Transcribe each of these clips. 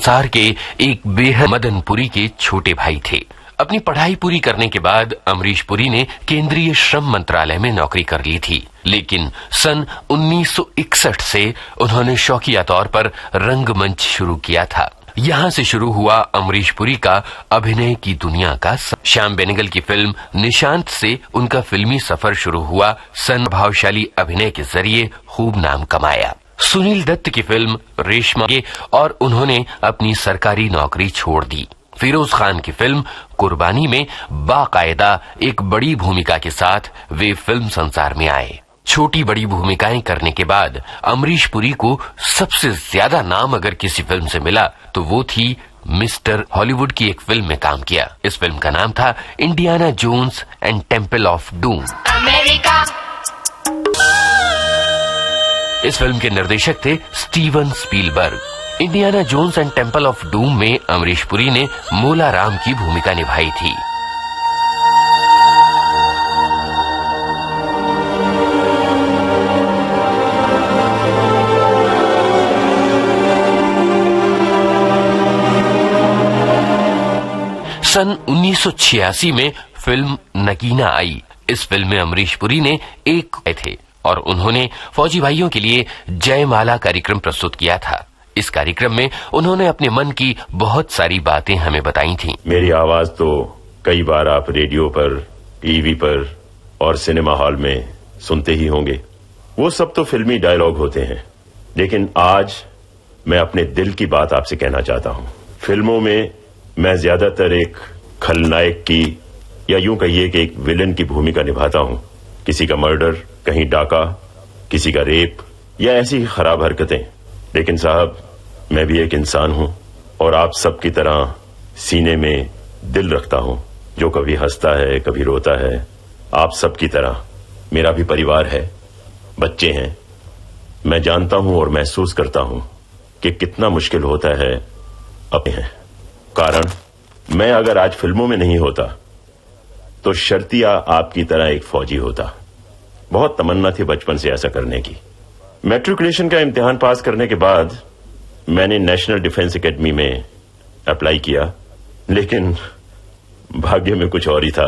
संसार के एक बेहद मदन पुरी के छोटे भाई थे। अपनी पढ़ाई पूरी करने के बाद अमरीश पुरी ने केंद्रीय श्रम मंत्रालय में नौकरी कर ली थी, लेकिन सन 1961 से उन्होंने शौकिया तौर पर रंगमंच शुरू किया था। यहाँ से शुरू हुआ अमरीश पुरी का अभिनय की दुनिया का श्याम बेनेगल की फिल्म निशांत से उनका फिल्मी सफर शुरू हुआ। प्रभावशाली अभिनय के जरिए खूब नाम कमाया। सुनील दत्त की फिल्म रेशमा के और उन्होंने अपनी सरकारी नौकरी छोड़ दी। फिरोज खान की फिल्म कुर्बानी में बाकायदा एक बड़ी भूमिका के साथ वे फिल्म संसार में आए। छोटी बड़ी भूमिकाएं करने के बाद अमरीश पुरी को सबसे ज्यादा नाम अगर किसी फिल्म से मिला तो वो थी मिस्टर हॉलीवुड की एक फिल्म में काम किया। इस फिल्म का नाम था Indiana Jones and Temple of Doom. America. इस फिल्म के निर्देशक थे Steven Spielberg. Indiana Jones and Temple of Doom में अमरीश पुरी ने मोला राम की भूमिका निभाई थी। सन 1986 में फिल्म नगीना आई। इस फिल्म में अमरीश पुरी ने एक थे और उन्होंने फौजी भाइयों के लिए जयमाला कार्यक्रम प्रस्तुत किया था। इस कार्यक्रम में उन्होंने अपने मन की बहुत सारी बातें हमें बताई थीं। मेरी आवाज तो कई बार आप रेडियो पर, टीवी पर और सिनेमा हॉल में सुनते ही होंगे। वो सब तो फिल्मी डायलॉग होते हैं, लेकिन आज मैं अपने दिल की बात आपसे कहना चाहता हूं। फिल्मों में मैं ज्यादातर एक खलनायक की या यूं कहिए कि एक विलन की भूमिका निभाता हूं। किसी का मर्डर, कहीं डाका, किसी का रेप या ऐसी ही खराब हरकतें। लेकिन साहब, मैं भी एक इंसान हूं और आप सब की तरह सीने में दिल रखता हूं, जो कभी हंसता है, कभी रोता है। आप सब की तरह मेरा भी परिवार है, बच्चे हैं। मैं जानता हूं और महसूस करता हूं कि कितना मुश्किल होता है अपने हैं। कारण मैं अगर आज फिल्मों में नहीं होता तो शर्तिया आपकी तरह एक फौजी होता। बहुत तमन्ना थी बचपन से ऐसा करने की। मैट्रिकुलेशन का इम्तिहान पास करने के बाद मैंने नेशनल डिफेंस एकेडमी में अप्लाई किया, लेकिन भाग्य में कुछ और ही था।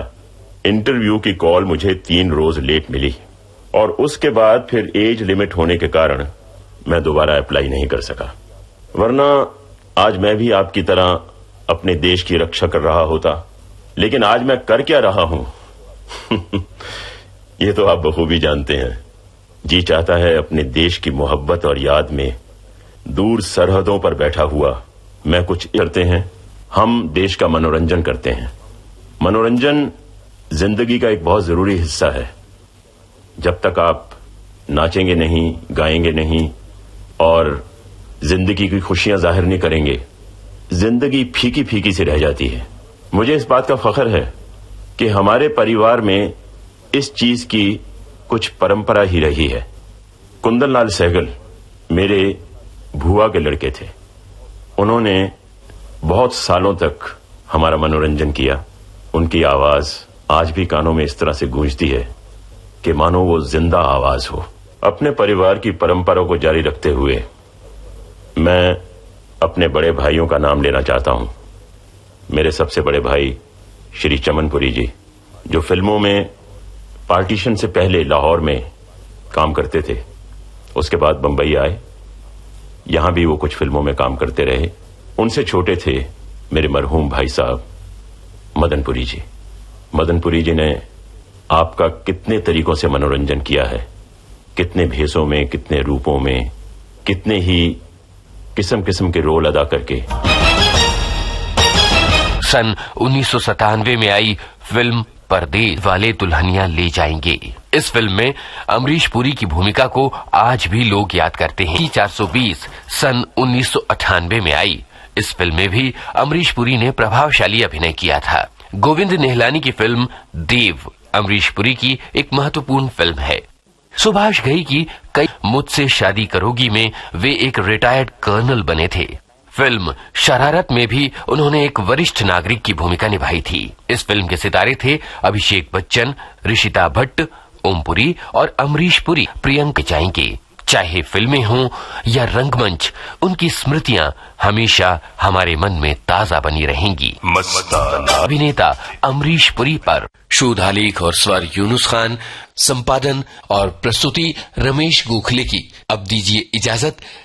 इंटरव्यू की कॉल मुझे 3 रोज लेट मिली और उसके बाद फिर एज लिमिट होने के कारण मैं दोबारा अप्लाई नहीं कर सका। वरना आज मैं भी आपकी तरह अपने देश की रक्षा कर रहा होता। लेकिन आज मैं कर क्या रहा हूं ये तो आप बखूबी जानते हैं। जी चाहता है अपने देश की मोहब्बत और याद में दूर सरहदों पर बैठा हुआ मैं कुछ करते हैं। हम देश का मनोरंजन करते हैं। मनोरंजन जिंदगी का एक बहुत जरूरी हिस्सा है। जब तक आप नाचेंगे नहीं, गाएंगे नहीं और जिंदगी की खुशियां जाहिर नहीं करेंगे, जिंदगी फीकी फीकी सी रह जाती है। मुझे इस बात का फख्र है कि हमारे परिवार में इस चीज की कुछ परंपरा ही रही है। कुंदन लाल सहगल मेरे भुआ के लड़के थे। उन्होंने बहुत सालों तक हमारा मनोरंजन किया। उनकी आवाज आज भी कानों में इस तरह से गूंजती है कि मानो वो जिंदा आवाज हो। अपने परिवार की परंपरा को जारी रखते हुए मैं अपने बड़े भाइयों का नाम लेना चाहता हूं। मेरे सबसे बड़े भाई श्री चमनपुरी जी, जो फिल्मों में पार्टीशन से पहले लाहौर में काम करते थे, उसके बाद बंबई आए। यहां भी वो कुछ फिल्मों में काम करते रहे। उनसे छोटे थे मेरे मरहूम भाई साहब मदनपुरी जी। मदनपुरी जी ने आपका कितने तरीकों से मनोरंजन किया है, कितने भेषों में, कितने रूपों में, कितने ही किस्म किस्म के रोल अदा करके। सन 1997 में आई फिल्म परदेस वाले दुल्हनिया ले जाएंगे। इस फिल्म में अमरीश पुरी की भूमिका को आज भी लोग याद करते हैं। 420 सन 1998 में आई। इस फिल्म में भी अमरीश पुरी ने प्रभावशाली अभिनय किया था। गोविंद निहलानी की फिल्म देव अमरीश पुरी की एक महत्वपूर्ण फिल्म है। सुभाष घई की कई मुझसे शादी करोगी में वे एक रिटायर्ड कर्नल बने थे। फिल्म शरारत में भी उन्होंने एक वरिष्ठ नागरिक की भूमिका निभाई थी। इस फिल्म के सितारे थे अभिषेक बच्चन, ऋषिता भट्ट, ओम पुरी और अमरीश पुरी। प्रियंका जाएंगे। चाहे फिल्में हों या रंगमंच, उनकी स्मृतियां हमेशा हमारे मन में ताजा बनी रहेंगी। मस्ताना। अभिनेता अमरीश पुरी पर शोधालेख और स्वर यूनुस खान, संपादन और प्रस्तुति रमेश गोखले की। अब दीजिए इजाजत।